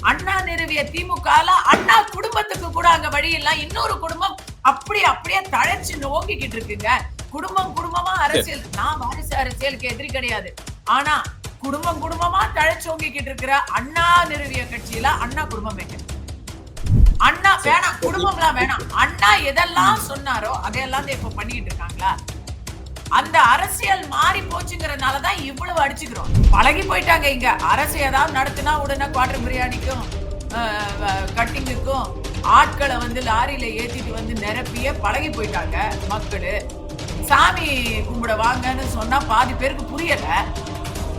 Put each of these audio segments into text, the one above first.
அண்ணா நிறுவிய திமுகல அண்ணா குடும்பத்துக்கு கூட அங்க வழி இல்ல. இன்னொரு குடும்பம் அப்படியே தழைச்சு நோக்கிக்கிட்டு இருக்குங்க. குடும்பம் குடும்பமா அரசியல். நான் வாரிசு அரசியலுக்கு எதிரி கிடையாது. ஆனா குடும்பமா தழைச்சோங்கிக்கிட்டு இருக்கிற அண்ணா நிறுவிய கட்சியில அண்ணா குடும்பம் வைக்க அண்ணா வேணாம், குடும்பம்லாம் வேணாம். அண்ணா எதெல்லாம் சொன்னாரோ அதையெல்லாம் இப்ப பண்ணிட்டு இருக்காங்களா? அந்த அரசியல் மாறி போச்சுங்கிறதுனாலதான் இவ்வளவு அடிச்சுக்கிறோம். பழகி போயிட்டாங்க. இங்க அரசு ஏதாவது நடத்தினா உடனே குவார்டர் பிரியாணிக்கும் கட்டிங்குக்கும் ஆட்களை வந்து லாரியில ஏத்திட்டு வந்து நிரப்பிய பழகி போயிட்டாங்க மக்களு. சாமி கும்பிட வாங்கன்னு சொன்னா பாதி பேருக்கு புரியல.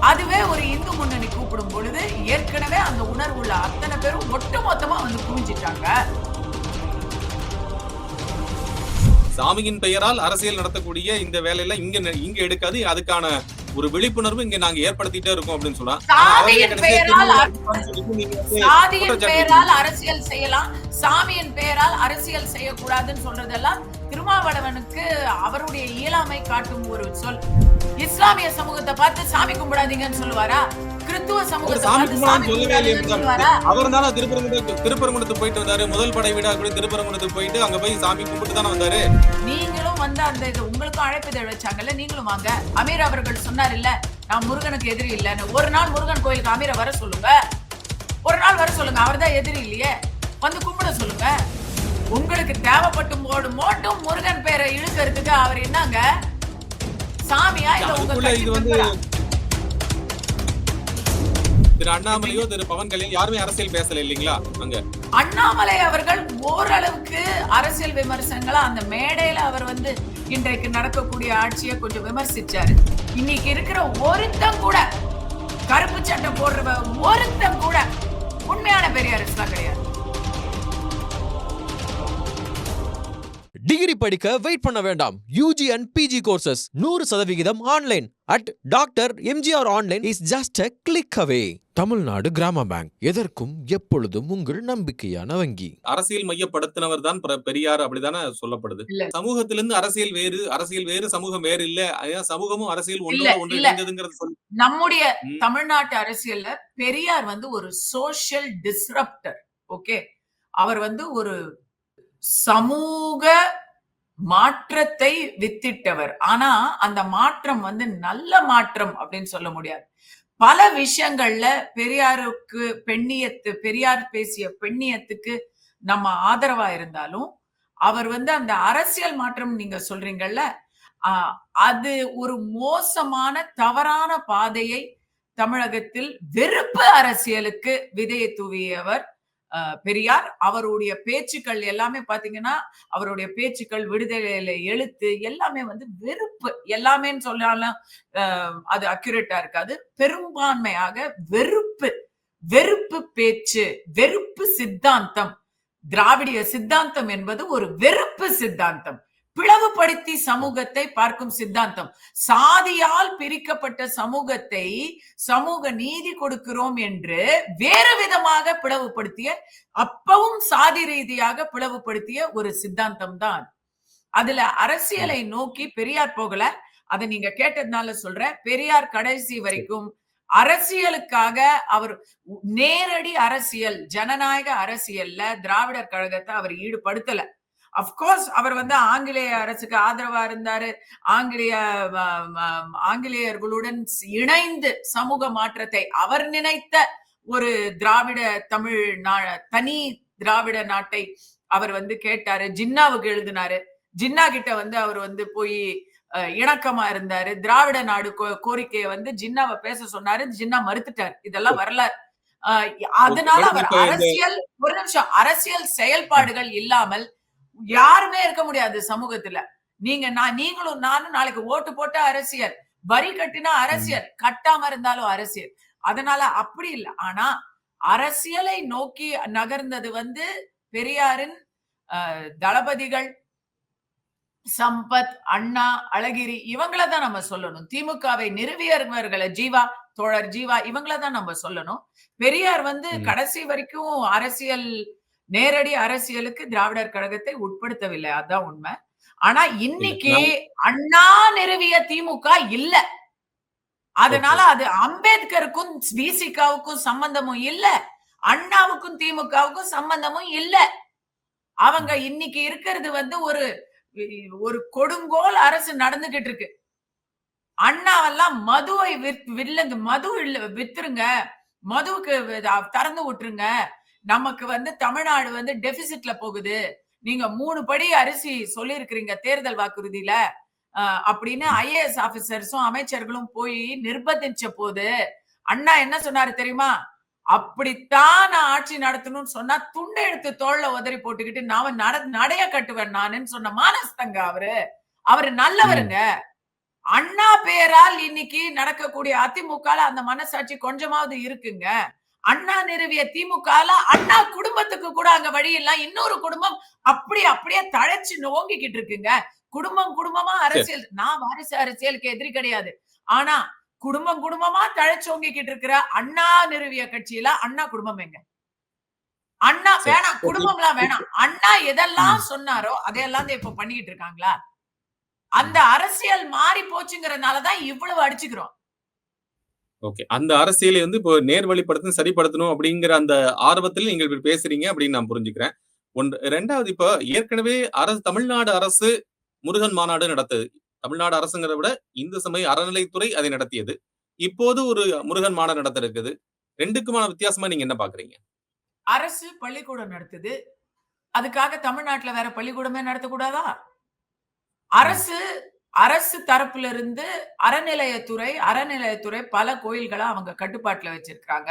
அதுவே ஒரு இந்து முன்னணி கூப்பிடும் பொழுது ஏற்கனவே அந்த உணர்வுள்ள அத்தனை பேரும் ஒட்டு மொத்தமா வந்து குவிஞ்சிட்டாங்க. சாமியின் பெயரால் அரசியல் நடத்தக்கூடிய இந்த வேலையில இங்க எடுக்காது. அதுக்கான ஒரு விழிப்புணர்வு இங்க நாங்க ஏற்படுத்திட்டே இருக்கோம் அப்படின்னு சொல்றாங்க. சாதியின் பெயரால் அரசியல் செய்யலாம், சாமியின் பெயரால் அரசியல் செய்யக்கூடாதுன்னு சொல்றதெல்லாம் திருமாவளவனுக்கு அவருடைய இயலாமை காட்டும் ஒரு சொல். இஸ்லாமிய சமூகத்தை பார்த்து சாமி கும்பிடாதீங்கன்னு சொல்லுவாரா? கிறிஸ்துவ சமூகத்தை பார்த்து சாமி கும்பிடாதீங்கன்னு சொல்லுவாரா? அவர் தானே திருப்பரங்குன்றத்துக்கு போயிட்டு வந்தாரு. முதல் படை வீடா கூட திருப்பரங்குன்றத்துக்கு போயிட்டு அங்க போய் சாமி கும்பிட்டு தானே வந்தாரு. நீங்களும் வந்து அந்த உங்களுக்கும் அழைப்புதழ் வச்சாங்கல்ல, நீங்களும் வாங்க. அமீர் அவர்கள் சொன்னார் இல்ல, நான் முருகனுக்கு எதிரி இல்லன்னு. ஒரு நாள் முருகன் கோயிலுக்கு அமீரை வர சொல்லுங்க, ஒரு நாள் வர சொல்லுங்க. அவர் தான் எதிரி இல்லையே, வந்து கும்பிட சொல்லுங்க. உங்களுக்கு தேவைப்பட்டும் போட்டும் முருகன் பேரை இழுக்கிறதுக்கு அவர் என்னங்க சாமியா இல்ல உங்க இது வந்து திரு அண்ணாமலையோ திரு பவன் கல்யாண் யாருமே அரசியல் பேசல இல்லீங்களா? அங்க அண்ணாமலை அவர்கள் ஓரளவுக்கு அரசியல் விமர்சனங்களா அந்த மேடையில அவர் வந்து இன்றைக்கு நடக்கக்கூடிய ஆட்சியை கொஞ்சம் விமர்சிச்சாரு. இன்னைக்கு இருக்கிற ஒருத்தம் கூட கருப்பு சட்டை போடுற ஒருத்தம் கூட உண்மையான பெரியாரிஸ்ட்லாம் கிடையாது. டிகிரி படிக்க வெயிட் பண்ண வேண்டாம். UG and PG courses 100% online at Dr. MGR Online is just a click away. Tamil Nadu கிராம பேங்க், எதற்கும் எப்பொழுதும் உங்கள் நம்பிக்கையான வங்கி. அரசியல் மையப்படுத்தினவர் தான் பெரியார், அப்படிதானே சொல்லப்படுது. சமூகத்திலிருந்து அரசியல் வேறு சமூகம் வேறு இல்ல. சமூகமும் அரசியல் ஒன்று. நம்முடைய தமிழ்நாட்டு அரசியல்ல பெரியார் வந்து ஒரு சோஷியல் டிஸ்ரப்டர். ஓகே, அவர் வந்து ஒரு சமூக மாற்றத்தை வித்திட்டவர். ஆனா அந்த மாற்றம் வந்து நல்ல மாற்றம் அப்படின்னு சொல்ல முடியாது. பல விஷயங்கள்ல பெரியாருக்கு பெரியார் பேசிய பெண்ணியத்துக்கு நம்ம ஆதரவா இருந்தாலும் அவர் வந்து அந்த அரசியல் மாற்றம் நீங்க சொல்றீங்கல்ல, அது ஒரு மோசமான தவறான பாதையை தமிழகத்தில் வெறுப்பு அரசியலுக்கு விதையை தூவியவர் பெரியார். அவருடைய பேச்சுக்கள் எல்லாமே பாத்தீங்கன்னா, அவருடைய பேச்சுக்கள், விடுதலையில எழுத்து எல்லாமே வந்து வெறுப்பு. எல்லாமேன்னு சொன்னாலும் அது அக்யூரேட்டா இருக்காது. பெரும்பான்மையாக வெறுப்பு பேச்சு, வெறுப்பு சித்தாந்தம். திராவிடிய சித்தாந்தம் என்பது ஒரு வெறுப்பு சித்தாந்தம். பிளவுபடுத்தி சமூகத்தை பார்க்கும் சித்தாந்தம். சாதியால் பிரிக்கப்பட்ட சமூகத்தை சமூக நீதி கொடுக்கிறோம் என்று வேறு விதமாக பிளவுபடுத்திய, அப்பவும் சாதி ரீதியாக பிளவுபடுத்திய ஒரு சித்தாந்தம் தான். அதுல அரசியலை நோக்கி பெரியார் போகல. அதை நீங்க கேட்டதுனால சொல்ற, பெரியார் கடைசி வரைக்கும் அரசியலுக்காக அவர் நேரடி அரசியல், ஜனநாயக அரசியல்ல திராவிடர் கழகத்தை அவர் ஈடுபடுத்தல. அப்கோர்ஸ் அவர் வந்து ஆங்கிலேய அரசுக்கு ஆதரவா இருந்தாரு. ஆங்கிலேயர்களுடன் இணைந்து சமூக மாற்றத்தை அவர் நினைத்த ஒரு திராவிட தமிழ் தனி திராவிட நாட்டை அவர் வந்து கேட்டாரு. ஜின்னாவுக்கு எழுதினாரு. ஜின்னா கிட்ட வந்து அவர் வந்து போய் இணக்கமா இருந்தாரு. திராவிட நாடு கோரிக்கையை வந்து ஜின்னாவை பேச சொன்னாரு. ஜின்னா மறுத்துட்டாரு. இதெல்லாம் வரலாறு. அதனால அவர் அரசியல் செயல்பாடுகள் இல்லாமல் யாருமே இருக்க முடியாது சமூகத்துல. நீங்களும் நானும் நாளைக்கு ஓட்டு போட்ட அரசியல், வரி கட்டினா அரசியல், கட்டாம இருந்தாலும் அரசியல். அதனால அப்படி இல்லை. ஆனா அரசியலை நோக்கி நகர்ந்தது வந்து பெரியாரின் தளபதிகள் சம்பத், அண்ணா, அழகிரி இவங்களதான் நம்ம சொல்லணும். திமுகவை நிறுவியவர்களை தோழர் ஜீவா இவங்களதான் நம்ம சொல்லணும். பெரியார் வந்து கடைசி வரைக்கும் நேரடி அரசியலுக்கு திராவிடர் கழகத்தை உட்படுத்தவில்லை. அதான் உண்மை. ஆனா இன்னைக்கு அண்ணா நிறுவிய திமுக இல்ல. அதனால அது அம்பேத்கருக்கும் விசிகாவுக்கும் சம்பந்தமும் இல்ல. அண்ணாவுக்கும் அரசுக்கும் திமுகவுக்கும் சம்பந்தமும் இல்ல. அவங்க இன்னைக்கு இருக்கிறது வந்து ஒரு கொடுங்கோல் அரசு நடந்துகிட்டு இருக்கு. அண்ணாவெல்லாம் மதுவை மது வித்துருங்க, மதுவுக்கு திறந்து விட்டுருங்க, நமக்கு வந்து தமிழ்நாடு வந்து டெபிசிட்ல போகுது, நீங்க 3 படி அரிசி சொல்லியிருக்கிறீங்க தேர்தல் வாக்குறுதியில அப்படின்னு ஐஏஎஸ் ஆபீசர்ஸும் அமைச்சர்களும் போய் நிர்பந்திச்ச போது அண்ணா என்ன சொன்னாரு தெரியுமா? அப்படித்தான் நான் ஆட்சி நடத்தணும்னு சொன்னா துண்டை எடுத்து தோள்ல உதறி போட்டுக்கிட்டு நான் நடைய கட்டுவேன் நானுன்னு சொன்ன மானஸ்தங்க அவரு நல்லவருங்க. அண்ணா பேரால் இன்னைக்கு நடக்கக்கூடிய அதிமுக அந்த மனசாட்சி கொஞ்சமாவது இருக்குங்க. அண்ணா நிறுவிய திமுக அண்ணா குடும்பத்துக்கு கூட அங்க வழி இல்ல. இன்னொரு குடும்பம் அப்படியே தழைச்சு நோங்கிக்கிட்டு இருக்குங்க. குடும்பமா அரசியல். நான் வாரிசு அரசியலுக்கு எதிரி கிடையாது. ஆனா குடும்பமா தழைச்சோங்கிக்கிட்டு இருக்கிற அண்ணா நிறுவிய கட்சியில அண்ணா குடும்பம் எங்க? அண்ணா வேணாம், குடும்பம்லாம் வேணாம். அண்ணா எதெல்லாம் சொன்னாரோ அதையெல்லாம் இப்ப பண்ணிக்கிட்டு இருக்காங்களா? அந்த அரசியல் மாறி போச்சுங்கிறதுனாலதான் இவ்வளவு அடிச்சுக்கிறோம். ஓகே. அந்த அரசியலை வந்து இப்போ நேர்வழிப்படுத்தணும், சரிப்படுத்தணும் அப்படிங்கிற அந்த ஆர்வத்தில் நீங்கள் இப்படி பேசுறீங்க அப்படின்னு நான் புரிஞ்சுக்கிறேன். 2வது இப்ப ஏற்கனவே தமிழ்நாடு அரசு முருகன் மாநாடு நடத்தது. தமிழ்நாடு அரசுங்கிறத விட இந்து சமய அறநிலைத்துறை அதை நடத்தியது. இப்போது ஒரு முருகன் மாநாடு நடத்த இருக்குது. 2க்குமான வித்தியாசமா நீங்க என்ன பாக்குறீங்க? அரசு பள்ளிக்கூடம் நடத்துது. அதுக்காக தமிழ்நாட்டுல வேற பள்ளிக்கூடமே நடத்தக்கூடாதா? அரசு தரப்புல இருந்து அறநிலையத்துறை பல கோயில்களை அவங்க கட்டுப்பாட்டுல வச்சிருக்காங்க.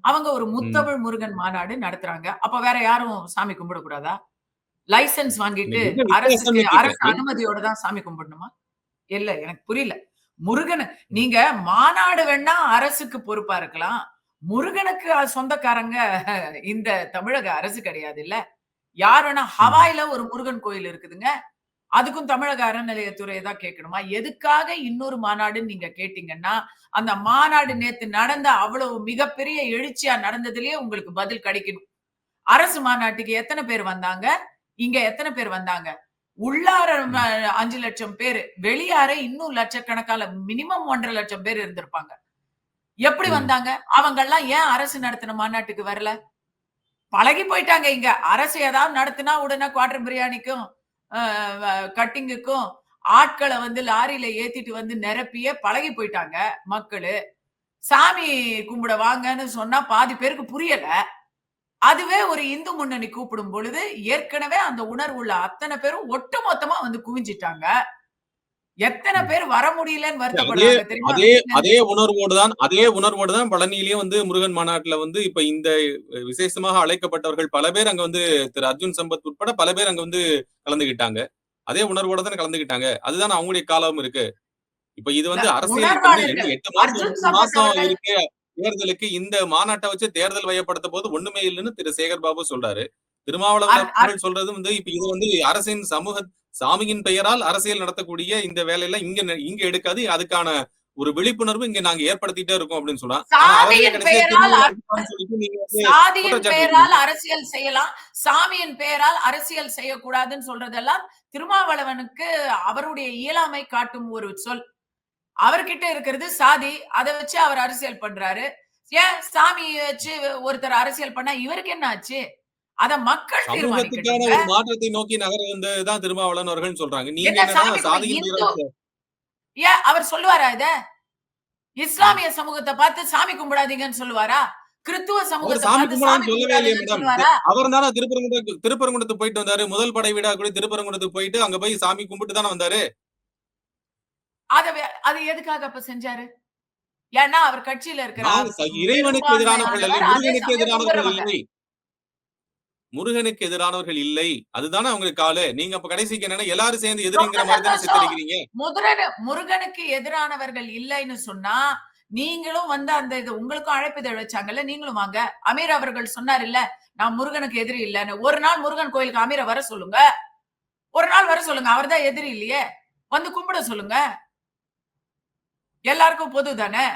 அவங்க ஒரு முத்தமிழ் முருகன் மாநாடு நடத்துறாங்க. அப்ப வேற யாரும் சாமி கும்பிட கூடாதா? லைசென்ஸ் வாங்கிட்டு அரசு அனுமதியோட தான் சாமி கும்பிடணுமா? இல்ல, எனக்கு புரியல. முருகன் நீங்க மாநாடு வேணா அரசுக்கு பொறுப்பா இருக்கலாம். முருகனுக்கு சொந்தக்காரங்க இந்த தமிழக அரசு கிடையாது இல்ல. யார் வேணா ஹவாயில ஒரு முருகன் கோயில் இருக்குதுங்க. அதுக்கும் தமிழக அறநிலையத்துறை தான் கேட்கணுமா? எதுக்காக இன்னொரு மாநாடுன்னு நீங்க கேட்டீங்கன்னா, அந்த மாநாடு நேத்து நடந்த அவ்வளவு மிகப்பெரிய எழுச்சியா நடந்ததுலயே உங்களுக்கு பதில் கிடைக்கணும். அரசு மாநாட்டுக்கு எத்தனை பேர் வந்தாங்க? இங்க எத்தனை பேர் வந்தாங்க? உள்ளார 5 லட்சம் பேரு, வெளியார இன்னும் லட்சக்கணக்கான மினிமம் 1.5 லட்சம் பேர் இருந்திருப்பாங்க. எப்படி வந்தாங்க? அவங்க எல்லாம் ஏன் அரசு நடத்தின மாநாட்டுக்கு வரல? பழகி போயிட்டாங்க இங்க. அரசு ஏதாவது நடத்தினா உடனே குவார்டர் பிரியாணிக்கும் கட்டிங்குக்கும் ஆட்களை வந்து லாரியில ஏத்திட்டு வந்து நிரப்பியே பழகி போயிட்டாங்க மக்களு. சாமி கும்பிட வாங்கன்னு சொன்னா பாதி பேருக்கு புரியல. அதுவே ஒரு இந்து முன்னணி கூப்பிடும் பொழுது ஏற்கனவே அந்த உணர்வு உள்ள அத்தனை பேரும் ஒட்டு மொத்தமா வந்து குவிஞ்சிட்டாங்க. எத்தனை பேர் வர முடியலன்னு வருத்தப்படுறாங்க தெரியுமா? அதே உணர்வோடு தான் பழனியிலேயே வந்து முருகன் மாநாட்டுல வந்து இப்ப இந்த விசேஷமாக அழைக்கப்பட்டவர்கள் பல பேர் அங்க வந்து திரு அர்ஜுன் சம்பத் உட்பட பல பேர் அங்க வந்து கலந்துகிட்டாங்க. அதே உணர்வோட தானே கலந்துகிட்டாங்க. அதுதான் அவங்களுடைய காலம் இருக்கு. இப்ப இது வந்து அரசியல் 8 மாசம் இருக்கு தேர்தலுக்கு. இந்த மாநாட்டை வச்சு தேர்தல் வயப்படுத்த போது ஒண்ணுமே இல்லைன்னு திரு சேகர் பாபு சொல்றாரு. திருமாவளவன் சொல்றது வந்து இப்ப இது வந்து அரசின் சாமியின் பெயரால் அரசியல் நடத்தக்கூடிய இந்த வேலையெல்லாம் இங்க எடுக்காது. அதுக்கான ஒரு விழிப்புணர்வு இங்க நாங்க ஏற்படுத்திட்டே இருக்கோம் அப்படின்னு சொல்றாங்க. சாதியின் பெயரால் அரசியல் செய்யலாம், சாமியின் பெயரால் அரசியல் செய்யக்கூடாதுன்னு சொல்றதெல்லாம் திருமாவளவனுக்கு அவருடைய இயலாமை காட்டும் ஒரு சொல். அவர்கிட்ட இருக்கிறது சாதி, அதை வச்சு அவர் அரசியல் பண்றாரு. ஏன் சாமி வச்சு ஒருத்தர் அரசியல் பண்ணா இவருக்கு என்ன ஆச்சு? அத மக்கள் தீர்மானிக்கணும். ஒரு மாற்றத்தை நோக்கி நகர வந்ததுதான் திருமாவளவன் அவர்கள் சொல்றாங்க. நீங்க என்னன்னா சாதியின் ஏன் அவர் சொல்லுவாரா? இத இஸ்லாமிய சமூகத்தை பார்த்து சாமி கும்பிடாதீங்கன்னு சொல்லுவாரா? கிறிஸ்துவ சமூகத்தை பார்த்து சாமி கும்பிடாதீங்கன்னு சொல்லுவாரா? அவர் தானே திருப்பரங்குன்றத்துக்கு போயிட்டு வந்தாரு. முதல் படை விழா கூட திருப்பரங்குன்றத்துக்கு போயிட்டு அங்க போய் சாமி கும்பிட்டு தானே வந்தாரு. அது எதுக்காக அப்ப செஞ்சாரு? ஏன்னா அவர் கட்சியில இருக்கிறார். இறைவனுக்கு எதிரானவர்கள் இல்லை, முருகனுக்கு எதிரானவர்கள் இல்லை. முருகனுக்கு எதிரானவர்கள் இல்லை. அதுதானே அவங்களுக்கு காலு. நீங்க அப்ப கடைசிக்கு என்னன்னா எல்லாரும் சேர்ந்து எதிரிங்கிற மாதிரி தானே சித்தரிக்கிறீங்க. முருகனுக்கு எதிரானவர்கள் இல்லைன்னு சொன்னா நீங்களும் வந்து அந்த இது உங்களுக்கும் அழைப்பிதழ் வச்சாங்கல்ல, நீங்களும் வாங்க. அமீர் அவர்கள் சொன்னார் இல்ல, நான் முருகனுக்கு எதிரி இல்லன்னு. ஒரு நாள் முருகன் கோயிலுக்கு அமீரை வர சொல்லுங்க. ஒரு நாள் வர சொல்லுங்க. அவர் தான் எதிரி இல்லையே, வந்து கும்பிட சொல்லுங்க. எல்லாருக்கும் பொது தானே.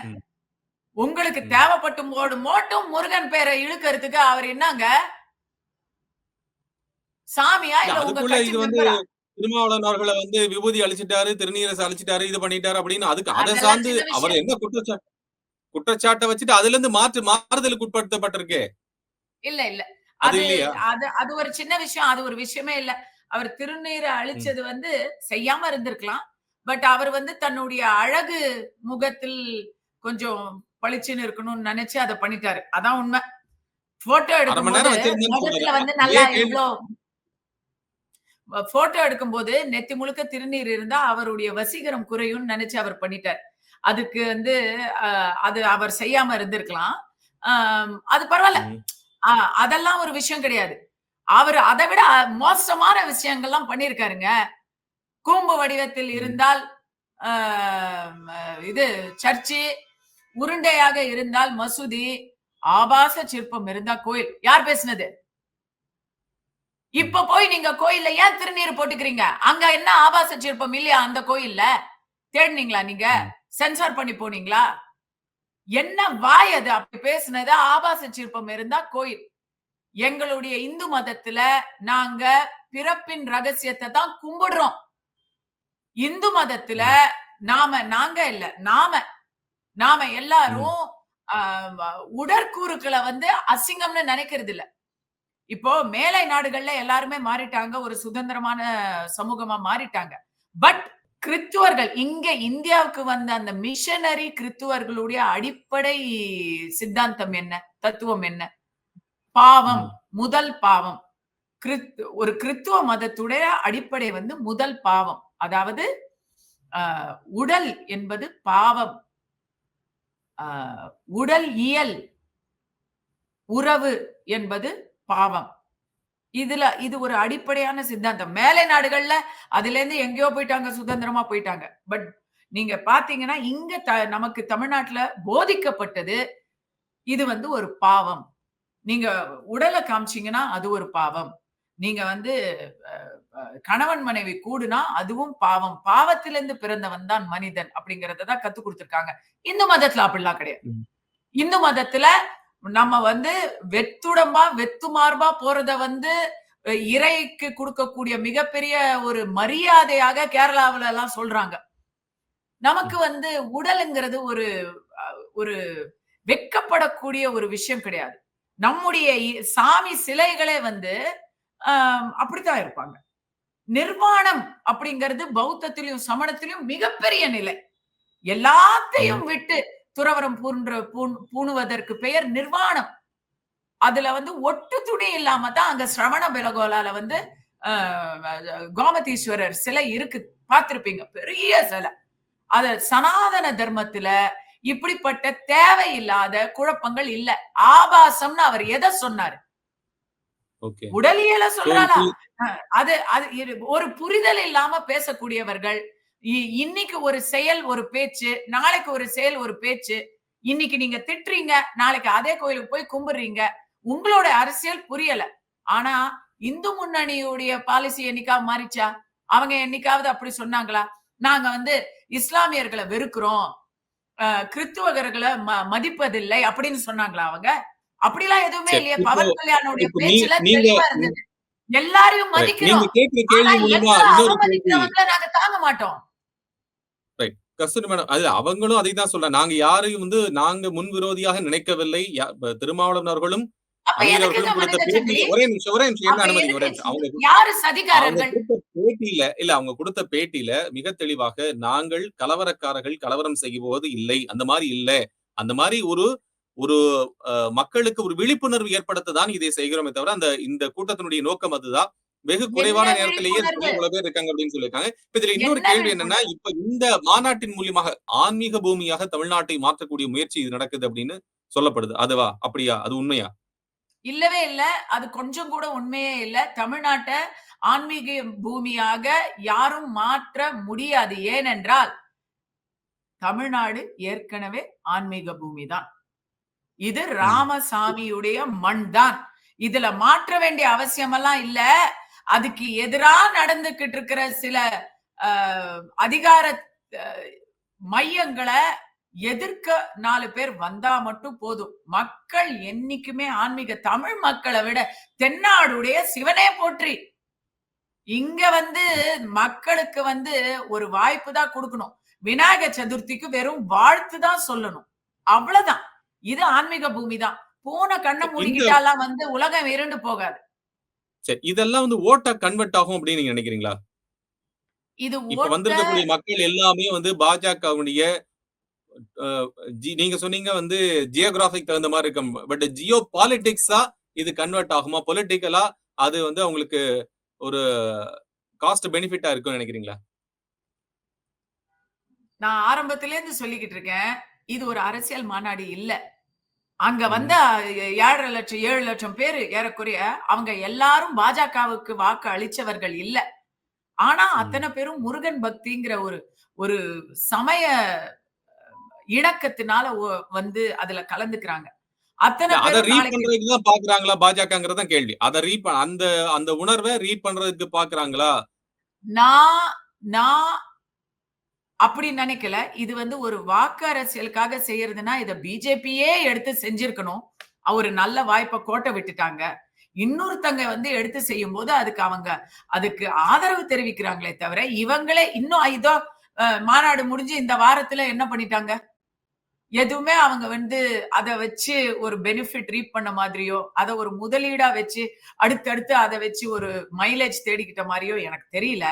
உங்களுக்கு தேவைப்பட்டும் மட்டும் முருகன் பேரை இழுக்கிறதுக்கு அவர் என்னங்க சாமியா இல்ல உங்க கட்சி மெம்பரா? திருமாவளவன் அவர்களை வந்து விபூதி அழிச்சிட்டாரு, திருநீரசு அழிச்சிட்டாரு, இது பண்ணிட்டாரு அப்படின்னு அதுக்கு அதை சார்ந்து அவர் என்ன குற்றச்சாட்டை வச்சுட்டு அதுல இருந்து மாறுதலுக்கு உட்படுத்தப்பட்டிருக்கு. இல்ல, இல்ல. அது அது இல்லையா? அது அது ஒரு சின்ன விஷயம். அது ஒரு விஷயமே இல்ல. அவர் திருநீர ம். அழிச்சது வந்து செய்யாம இருந்திருக்கலாம். பட் அவர் வந்து தன்னுடைய அழகு முகத்தில் கொஞ்சம் பளிச்சுன்னு இருக்கணும்னு நெனச்சு அத பண்ணிட்டாரு. அதான் உண்ம. ஃபோட்டோ 1/2 மணி எடுக்கும்போது நேரம் வச்சிருந்தேன்னு சொல்றாரு. முகத்துல வந்து இதே நல்லா கேள்வி இவ்ளோ ஃபோட்டோ எடுக்கும்போது நெத்தி முழுக்க திருநீர் இருந்தா அவருடைய வசீகரம் குறையும்னு நெனச்சு அவர் பண்ணிட்டார். அதுக்கு வந்து அ அது அவர் செய்யாம இருந்திருக்கலாம். அது பரவால்ல. ம்ஹ்ம். அ அதெல்லாம் ஒரு விஷயம் கிடையாது. அவரு அத விட மோசமான விஷயங்கள்லாம் பண்ணியிருக்காருங்க. கூம்பு வடிவத்தில் ம். இருந்தால் அ ம இது சர்ச்சு, உருண்டையாக இருந்தால் மசூதி, ஆபாச சிற்பம் இருந்தா கோயில். யார் பேசுனது? ம். இப்ப போய் நீங்க கோயில்ல ஏன் திருநீர் போட்டுக்கிறீங்க? அங்க என்ன ஆபாச சிற்பம் இல்லையா அந்த கோயில்ல? தேடுனீங்களா நீங்க? ம். சென்சார் பண்ணி போனீங்களா? என்ன வாய் அது? அப்படி பேசுனது ஆபாச சிற்பம் இருந்தா கோயில். எங்களுடைய இந்து மதத்துல நாங்க பிறப்பின் ரகசியத்த தான் கும்பிடுறோம். இந்து மதத்துல ம். நாங்க இல்ல. நாம ம். எல்லாரும் அ உடற்கூறுகள வந்து அசிங்கம்னு நெனைக்கிறது இல்ல. இப்போ மேலை நாடுகள்ல எல்லாருமே மாறிட்டாங்க. ஒரு சுதந்திரமான சமூகமா மாறிட்டாங்க. பட் கிறித்துவர்கள் இங்க இந்தியாவுக்கு வந்த அந்த மிஷனரி கிறித்துவர்களுடைய அடிப்படை சித்தாந்தம் என்ன? தத்துவம் என்ன? பாவம். ம். முதல் பாவம். ஒரு கிறித்துவ மதத்துடைய அடிப்படை வந்து முதல் பாவம். அதாவது அ உடல் என்பது பாவம். அ உடல் இயல் உறவு என்பது பாவம். இது ஒரு அடிப்படையான சித்தாந்தம். மேலை நாடுகள்ல அதிலேருந்து எங்கேயோ போயிட்டாங்க. சுதந்திரமா போயிட்டாங்க. பட் நீங்க பார்த்தீங்கன்னா, இங்க நமக்கு தமிழ்நாட்டுல போதிக்கப்பட்டது, இது வந்து ஒரு பாவம். நீங்க உடல காமிச்சீங்கன்னா, அது ஒரு பாவம். நீங்க வந்து அ அ கணவன் மனைவி கூடுனா, அதுவும் பாவம். பாவத்திலிருந்து பிறந்தவன் தான் மனிதன் அப்படிங்கிறத தான் கத்துக் குடுத்துருக்காங்க. இந்து மதத்துல அப்படிலாம் கிடையாது. ம். இந்து மதத்துல நம்ம வந்து வெத்துடம்பா, வெத்து மார்பா போறத வந்து இறைக்கு குடுக்கக்கூடிய மிகப்பெரிய ஒரு மரியாதையாக கேரளாவுலலாம் சொல்றாங்க. நமக்கு ம். வந்து உடலுங்கிறது ஒரு ஒரு வெட்கப்படக்கூடிய ஒரு விஷயம் கிடையாது. நம்முடைய சாமி சிலைகளே வந்து அப்படித்தான் இருப்பாங்க. நிர்வாணம் அப்படிங்கிறது பௌத்தத்திலும், சமணத்திலும் மிகப்பெரிய நிலை. ம். எல்லாத்தையும் விட்டு துறவறம் பூணுவதற்கு பெயர் நிர்வாணம். அதுல வந்து ஒட்டு துணி இல்லாம தான் அங்க சிரவண பெலகோலால வந்து அ கோமதீஸ்வரர் சிலை இருக்கு. பார்த்திருப்பீங்க. பெரிய சிலை. அத சனாதன தர்மத்தில இப்படிப்பட்ட தேவையில்லாத குழப்பங்கள் இல்ல. ஆபாசம்னு அவர் எத சொன்னாரு? ஓகே. உடலியல சோ சொல்றாரா? இப்ப அது அது ஒரு புரிதல் இல்லாம பேசக்கூடியவர்கள். இன்னைக்கு ஒரு செயல், ஒரு பேச்சு, நாளைக்கு ஒரு செயல், ஒரு பேச்சு. இன்னைக்கு நீங்க திட்டுறீங்க, நாளைக்கு அதே கோயிலுக்கு போய் கும்பிடுறீங்க. உங்களோட அரசியல் புரியல. ஆனா, இந்து முன்னணியுடைய பாலிசி என்னைக்காவது மாறிச்சா? அவங்க என்னைக்காவது அப்படி சொன்னாங்களா? நாங்க வந்து இஸ்லாமியர்கள வெறுக்கிறோம். கிறித்துவர்கள மதிப்பதில்லை அப்படின்னு சொன்னாங்களா அவங்க? அப்படிலாம் எதுவுமே சரி. இல்லையே. இப்போ பவன் கல்யாணுடைய இப்போ பேச்சுல நீங்க தெளிவா இருந்தது. எல்லாரையும் ரைட். நீங்க மதிக்கிறோம். கேட்கிற ஆனா கேள்வி மூலியமா எங்கள இன்னொரு கேள்வி அவமதிக்கிறவங்கள நாங்க தாங்க மாட்டோம். ரைட். கஸ்தூரி மேடம். அது அவங்களும் அதை தான் சொல்றாங்க. நாங்க யாரையும் வந்து நாங்க முன் விரோதியாக நினைக்கவில்லை. திருமாவளவன் அவர்களும், அப்ப அமீர் எதுக்குங்க அவர்களும் கொடுத்த மனித சங்கிலி? பேட்டியில ஒரே நிமிஷம், ஒரே நிமிஷம். அப்ப என்ன அனுமதிங்க, எதுக்கு ஒரே நிமிஷம். அவங்க யாரு அவங்க சதிகாரர்கள்? குடுத்த பேட்டியில இல்ல அவங்க குடுத்த பேட்டியில மிக தெளிவாக, "நாங்கள் கலவரக்காரர்கள் கலவரம் செய்வது இல்லை. அந்த மாரி இல்ல. அந்த மாரி ஒரு ஒரு மக்களுக்கு ஒரு விழிப்புணர்வு ஏற்படுத்த தான் இதை செய்கிறோமே தவிர, இந்த கூட்டத்தினுடைய நோக்கம் அதுதான். வெகு என்ன குறைவான நேரத்திலேயே இது விழிப்புணர்வு? பண்ணி இவ்வளவு பேர் இருக்காங்க" அப்படின்னு சொல்லியிருக்காங்க. இப்ப இதுல இன்னொரு என்ன கேள்வி என்னன்னா, விழிப்புணர்வு? இப்ப இந்த மாநாட்டின் மூலியமாக ஆன்மீக பூமியாக தமிழ்நாட்டை மாற்றக்கூடிய முயற்சி இது நடக்குது அப்படின்னு சொல்லப்படுது. அதுவா? அப்படியா? அது உண்மையா? இல்லவே இல்ல. அது கொஞ்சம் கூட உண்மையே இல்ல. தமிழ்நாட்ட ஆன்மீக பூமியாக யாரும் மாற்ற முடியாது. ஏனென்றால், தமிழ்நாடு ஏற்கனவே ஆன்மீக பூமி தான். இது ம். ராமசாமியுடைய மண் தான். இதுல மாற்ற வேண்டிய அவசியமெல்லாம் இல்ல. அதுக்கு எதிரா நடந்துகிட்டு இருக்கிற சில அ அதிகார அ மையங்கள எதிர்க்க 4 பேர் வந்தா மட்டும் போதும். மக்கள் என்னைக்குமே தமிழ் மக்கள விட தென்னாடுடைய சிவனே போற்றி! இங்க வந்து மக்களுக்கு வந்து ஒரு வாய்ப்பு தான் குடுக்கணும். விநாயகர் சதுர்த்திக்கு வெறும் வாழ்த்து தான் சொல்லணும். அவ்வளதான். இது ஆன்மீக பூமி தான். பூனை கண்ணை இந்த மூடிக்கிட்டாலாம் வந்து உலகம் இருண்டு போகாது. சரி, இதெல்லாம் வந்து ஓட்டா கன்வெர்ட் ஆகும் அப்படின்னு நீங்க நினைக்கிறீங்களா? இது இப்ப ஓட்ட வந்திருக்கக்கூடிய மக்கள் எல்லாமே வந்து பாஜகவுடைய நீங்க சொன்னீங்க வந்து ஜியோகிராபிக் தகுந்த மாதிரி இருக்கும். பட் ஜியோ பாலிடிக்ஸா இது கன்வெர்ட் ஆகுமா? பொலிட்டிக்கலா அது வந்து அவங்களுக்கு ஒரு காஸ்ட் பெனிஃபிட்டா இருக்கும்னு நினைக்கிறீங்களா? நான் ஆரம்பத்திலேருந்து சொல்லிக்கிட்டு இருக்கேன். இது ஒரு அரசியல் மாநாடு இல்ல. அங்க வந்த 7,5 லட்சம் 7 லட்சம் பேரு ஏறக்குறைய அவங்க எல்லாரும் பாஜகவுக்கு வாக்கு அளிச்சவர்கள் இல்ல. ஆனா அத்தனை பேரும் முருகன் பக்திங்கிற ஒரு ஒரு சமய இணக்கத்தினால வந்து அதுல கலந்துக்கிறாங்க. அத்தனை அத பேரும் ரீட் நாளைக்கு பண்றதுக்கு தான் பாக்குறாங்களா பாஜகங்கிறது தான் கேள்வி. அத அந்த அந்த உணர்வை ரீட் பண்றதுக்கு பாக்குறாங்களா? நான் நான் அப்படி நினைக்கல. இது வந்து ஒரு வாக்கு அரசியலுக்காக செய்யறதுன்னா, இத பிஜேபியே எடுத்து செஞ்சிருக்கணும். ஒரு நல்ல வாய்ப்ப கோட்ட விட்டுட்டாங்க. இன்னொருத்தங்க வந்து எடுத்து செய்யும்போது, அதுக்கு ஆதரவு தெரிவிக்கிறாங்களே தவிர, இவங்களே இன்னும் இதோ மாநாடு முடிஞ்சு இந்த வாரத்துல என்ன பண்ணிட்டாங்க? எதுவுமே அவங்க வந்து அத வச்சு ஒரு பெனிஃபிட் ரீப் பண்ண மாதிரியோ, அத ஒரு முதலீடா வச்சு அடுத்தடுத்து அத வச்சு ஒரு மைலேஜ் தேடிக்கிட்ட மாரியோ எனக்கு தெரியல.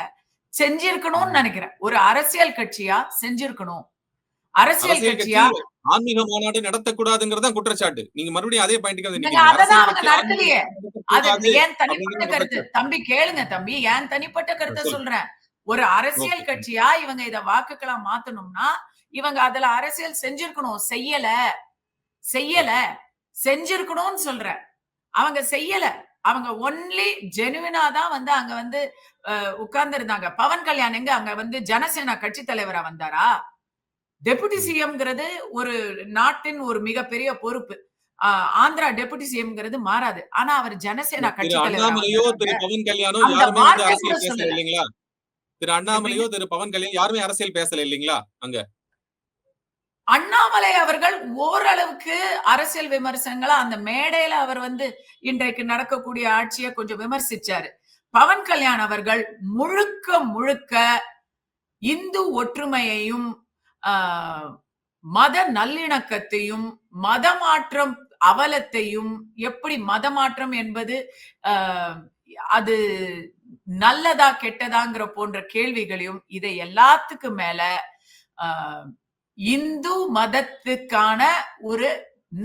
செஞ்சிருக்கணும்னு நினைக்கிறேன். ஒரு அரசியல் கட்சியா செஞ்சிருக்கணும். அரசியல் அரசியல் கட்சி கட்சியா ஆன்மீக மாநாடு நடத்தக்கூடாதுங்கிறது தான் குற்றச்சாட்டு. நீங்க மறுபடியும் அதே பாயிண்ட்க்கு வந்து இல்லங்க நிக்கிறீங்க. அததான் அரசியல் அவங்க கட்சி ஆன்மீக நடத்தலையே. மாநாடு அது நடத்தக்கூடாது ஏன் தனிப்பட்ட அப்படிங்கிறது கருத்து. குற்றச்சாட்டு. தம்பி கேளுங்க தம்பி. ஏன் தனிப்பட்ட கருத்த சொல்லுங்க. சொல்றேன். ஒரு அரசியல் ஓகே. கட்சியா இவங்க இத வாக்குகளா மாத்தணும்னா, இவங்க அதுல அரசியல் செஞ்சிருக்கணும். செய்யல. செய்யல. செஞ்சிருக்கணும்னு சொல்றேன். அவங்க செய்யல. அவங்க ஒன்லி ஜெனுவினா தான் வந்து அங்க வந்து உட்கார்ந்து இருந்தாங்க. பவன் கல்யாண் எங்க அங்க வந்து ஜனசேனா கட்சி தலைவரா வந்தாரா? டெபுட்டி சிஎம்ங்கிறது ஒரு நாட்டின் ஒரு மிகப்பெரிய பொறுப்பு. ஆந்திரா டெபுட்டி சிஎம்ங்கிறது மாறாது. ஆனா அவர் ஜனசேனா திரு கட்சி தலைவரா அண்ணாமலையோ, வந்தாராங்க. திரு பவன் கல்யாணோ அந்த யாருமே வந்து வார்த்தை கூட அரசியல் பேசல சொல்லல. இல்லைங்களா? திரு அண்ணாமலையோ, எப்படிங்க? திரு பவன் கல்யாண் யாருமே அரசியல் பேசல இல்லைங்களா அங்க? அண்ணாமலை அவர்கள் ஓரளவுக்கு அரசியல் விமர்சனங்களா அந்த மேடையில அவர் வந்து இன்றைக்கு நடக்கக்கூடிய ஆட்சியை கொஞ்சம் விமர்சிச்சாரு. பவன் கல்யாண் அவர்கள் முழுக்க முழுக்க இந்து ஒற்றுமையையும் மத நல்லிணக்கத்தையும் மதமாற்றம் அவலத்தையும் எப்படி மதமாற்றம் என்பது அது நல்லதா கெட்டதாங்கிற போன்ற கேள்விகளையும் இதை எல்லாத்துக்கும் மேல இந்து மதத்துக்கான ஒரு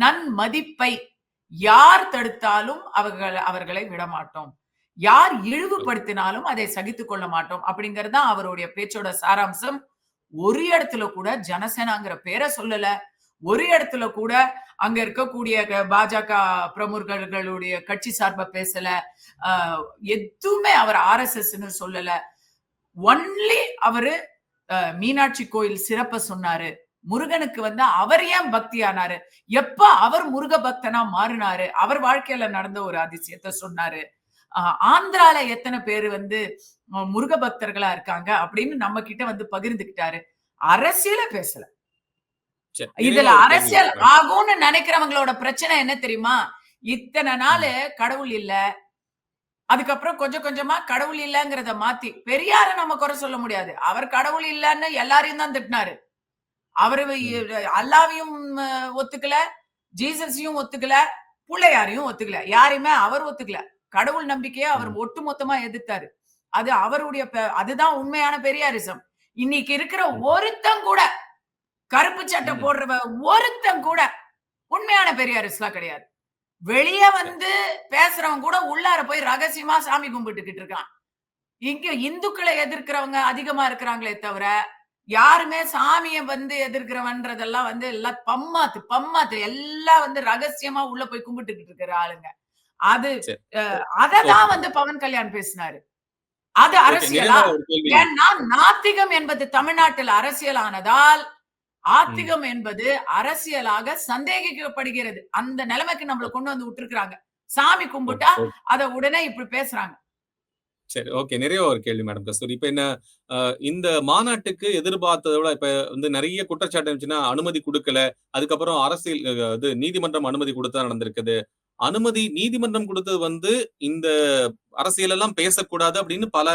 நன்மதிப்பை யார் தடுத்தாலும் அவர்களை விடமாட்டோம். யார் இழிவுபடுத்தினாலும் அதை சகித்துக் கொள்ள மாட்டோம் அப்படிங்கிறது தான் அவருடைய பேச்சோட சாராம்சம். ஒரு இடத்துல கூட ஜனசேனாங்கிற பேரை சொல்லல. ஒரு இடத்துல கூட அங்க இருக்கக்கூடிய பாஜக பிரமுகர்களுடைய கட்சி சார்பா பேசல. எதுவுமே அவர் RSS சொல்லல. ஒன்லி அவரு மீனாட்சி கோயில் சிறப்ப சொன்னாரு. முருகனுக்கு வந்து அவர் ஏன் பக்தி ஆனாரு? எப்ப அவர் முருக பக்தனா மாறினாரு? அவர் வாழ்க்கையில நடந்த ஒரு அதிசயத்தை சொன்னாரு. ஆந்திரால எத்தனை பேரு வந்து முருக பக்தர்களா இருக்காங்க அப்படின்னு நம்ம கிட்ட வந்து பகிர்ந்துகிட்டாரு. அரசியல பேசல. இதுல அரசியல் ஆகும்னு நினைக்கிறவங்களோட பிரச்சனை என்ன தெரியுமா? இத்தனை நாள் கடவுள் இல்ல. அதுக்கப்புறம் கொஞ்சம் கொஞ்சமா கடவுள் இல்லங்கிறத மாத்தி பெரியார நம்ம குறை சொல்ல முடியாது. அவர் கடவுள் இல்லன்னு எல்லாரையும் தான் திட்டினாரு. அவரு அல்லாவையும் ஒத்துக்கல, ஜீசஸையும் ஒத்துக்கல, பிள்ளையாரையும் ஒத்துக்கல. யாரையுமே அவர் ஒத்துக்கல. கடவுள் நம்பிக்கையை அவர் ஒட்டுமொத்தமா எதிர்த்தாரு. அது அவருடைய அதுதான் உண்மையான பெரியாரிசம். இன்னைக்கு இருக்கிற ஒருத்தன் கூட கருப்பு சட்டை போடுறவ ஒருத்தன் கூட உண்மையான பெரியாரிஸ்ட்லாம் கிடையாது. வெளியே வந்து பேசுறவங்க கூட உள்ளார போய் ரகசியமா சாமி கும்பிட்டுக்கிட்டு இருக்கான். இங்க இந்துக்களை எதிர்க்கிறவங்க அதிகமா இருக்கிறாங்களே தவிர யாருமே சாமிய வந்து எதிர்க்கிறவன்றதெல்லாம் வந்து எல்லாம் பம்மாத்து எல்லாம் வந்து ரகசியமா உள்ள போய் கும்பிட்டுக்கிட்டு இருக்கிற ஆளுங்க. அததான் வந்து பவன் கல்யாண் பேசினாரு. அது அரசியலா? ஏன்னா நாத்திகம் என்பது தமிழ்நாட்டில் அரசியலானதால் ஆத்திகம் என்பது அரசியலாக சந்தேகிக்கப்படுகிறது. அந்த நிலைமைக்கு நம்மள கொண்டு வந்து விட்டுருக்காங்க. சாமி கும்பிட்டா அத உடனே இப்படி பேசுறாங்க. சரி, ஓகே. நிறைய ஒரு கேள்வி மேடம் கஸ்தூரி. இப்ப என்ன இந்த மாநாட்டுக்கு எதிர்பார்த்ததை விட இப்ப வந்து நிறைய குற்றச்சாட்டு இருந்துச்சுன்னா அனுமதி கொடுக்கல. அதுக்கப்புறம் அரசியல் இது நீதிமன்றம் அனுமதி கொடுத்தா நடந்திருக்குது. நீதிமன்றம் கொடுத்தது வந்து இந்த அரசியல் எல்லாம் பேசக்கூடாது அப்படின்னு பல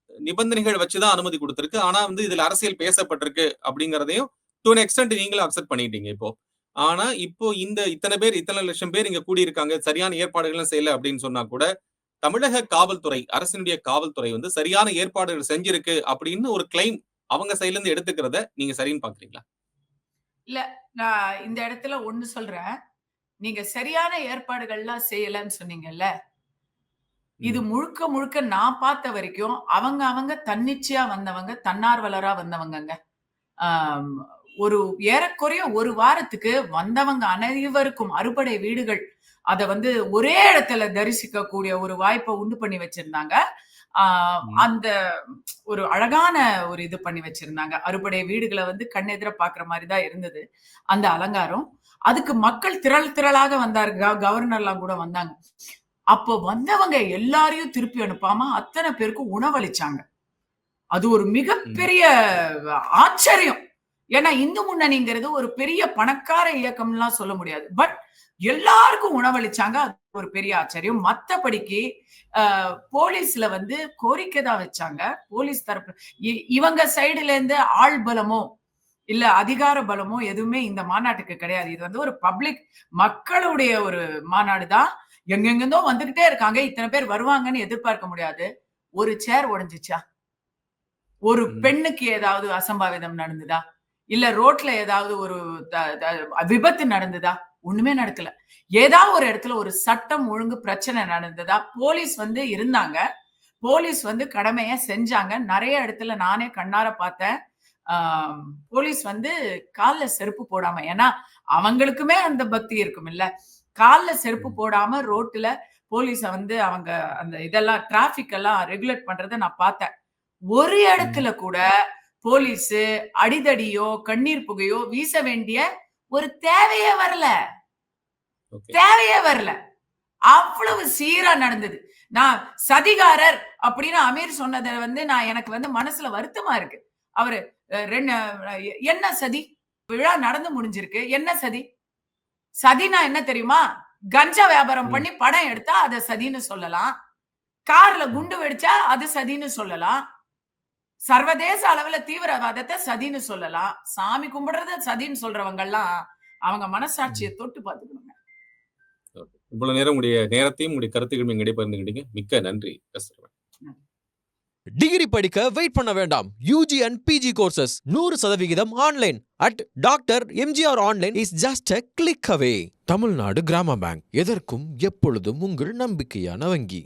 நிபந்தனைகள் வச்சுதான் அனுமதி கொடுத்திருக்கு. ஆனா வந்து இதுல அரசியல் பேசப்பட்டிருக்கு அப்படிங்கறதையும் டு an extent நீங்களும் அக்செப்ட் பண்ணிட்டீங்க இப்போ. ஆனா இப்போ இத்தனை லட்சம் பேர் இங்க கூடியிருக்காங்க, சரியான ஏற்பாடுகளும் செய்யல அப்படின்னு சொன்னா கூட தமிழக காவல்துறை, அரசினுடைய காவல்துறை வந்து சரியான ஏற்பாடுகள் செஞ்சிருக்கு அப்படின்னு ஒரு கிளைம் அவங்க சைடுல இருந்து எடுத்துக்கிறத நீங்க சரின்னு பாக்குறீங்களா? இல்ல, நான் இந்த இடத்துல ஒண்ணு சொல்றேன். நீங்க சரியான ஏற்பாடுகள்லாம் செய்யலன்னு சொன்னீங்கல்ல. இது ம். முழுக்க முழுக்க நான் பார்த்த வரைக்கும் அவங்க தன்னிச்சையா வந்தவங்க, தன்னார்வலரா வந்தவங்கங்க. ஆம், ஒரு ஏறக்குறைய 1 வாரத்துக்கு வந்தவங்க அனைவருக்கும் அறுபடை வீடுகள் அத வந்து ஒரே இடத்துல தரிசிக்கக்கூடிய ஒரு வாய்ப்ப உண்டு பண்ணி வச்சிருந்தாங்க. ஆ, ம். அந்த ஒரு அழகான ஒரு இது பண்ணி வச்சிருந்தாங்க. அறுபடை வீடுகள வந்து கண்ணெதிர பார்க்குற மாரி தான் இருந்தது. அந்த அலங்காரம். அதுக்கு மக்கள் திரளாக வந்தாரு. கவர்னர்லாம் கூட வந்தாங்க. அப்போ வந்தவங்க எல்லாரையும் திருப்பி அனுப்பாம அத்தன பேருக்கும் உணவளிச்சாங்க. அது ஒரு ம். மிகப்பெரிய ஆச்சரியம். ஏன்னா இந்து முன்னணிங்கிறது ஒரு பெரிய பணக்கார இயக்கம்லாம் சொல்ல முடியாது. பட் எல்லாருக்கும் உணவளிச்சாங்க. அது ஒரு பெரிய ஆச்சரியம். மத்தபடிக்கு அ போலீஸ்ல வந்து கோரிக்கை தான் வச்சாங்க. போலீஸ் தரப்பு இவங்க சைடுல இருந்து ஆள் பலமோ, இல்ல அதிகார பலமோ எதுவுமே இந்த மாநாட்டுக்கு கிடையாது. இது வந்து ஒரு பப்ளிக் மக்களுடைய ஒரு மாநாடு தான். எங்கெங்கிருந்தோ வந்துகிட்டே இருக்காங்க. இத்தன பேர் வருவாங்கன்னு எதிர்பார்க்க முடியாது. ஒரு சேர் உடைஞ்சுச்சா? ஒரு ம். பெண்ணுக்கு ஏதாவது அசம்பாவிதம் நடந்ததா? இல்ல ரோட்ல ஏதாவது ஒரு த த விபத்து நடந்ததா? ஒண்ணுமே நடக்கல. ஏதாவது ஒரு இடத்துல ஒரு சட்டம் ஒழுங்கு பிரச்சனை நடந்ததா? போலீஸ் வந்து இருந்தாங்க. போலீஸ் வந்து கடமைய செஞ்சாங்க. நெறைய இடத்துல நானே கண்ணார பார்த்தேன். ஆ, போலீஸ் வந்து கால்ல செருப்பு போடாம ஏன்னா, அவங்களுக்குமே அந்த பக்தி இருக்கும்ல. கால்ல செருப்பு ம். போடாம ரோட்ல போலீஸ வந்து அவங்க அந்த இதெல்லாம் டிராபிக் எல்லாம் ரெகுலேட் பண்றத நான் பார்த்தேன். ஒரு ம். இடத்துல கூட போலீஸு அடிதடியோ, கண்ணீர் புகையோ வீச வேண்டிய ஒரு தேவையே வரல. ஓகே. தேவையே வரல. அவ்வளவு சீரா நடந்தது. நான் சதிகாரர் அப்படின்னு அமீர் சொன்னத வந்து எனக்கு வந்து மனசுல வருத்தமா இருக்கு. அவரு அ 2 என்ன சதி? விழா நடந்து முடிஞ்சிருக்கு. என்ன சதி? சதின்னா என்ன தெரியுமா? கஞ்சா வியாபாரம் ம். பண்ணி படம் எடுத்தா அத சதின்னு சொல்லலாம். கார்ல ம். குண்டு வெடிச்சா அது சதின்னு சொல்லலாம். சர்வதேச அளவுல தீவிரவாதத்த சதின்னு சொல்லலாம். சாமி கும்பிடுறத சதின்னு சொல்றவங்கலாம், அவங்க மனசாட்சிய ம். தொட்டு பார்த்துக்கணுங்க. இவ்வளவு நேரம் உங்களுடைய நேரத்தையும், உங்களுடைய கருத்துக்களையும் எங்களிடையே பகிர்ந்துக்கிட்டீங்க. மிக்க நன்றி. பேசுறேன். டிகிரி படிக்க வெயிட் பண்ண வேண்டாம். UG and PG courses 100% online at doctor MGR online is just a click away. Tamil Nadu கிராம பேங்க் எதற்கும் எப்பொழுதும் உங்கள் நம்பிக்கையான வங்கி.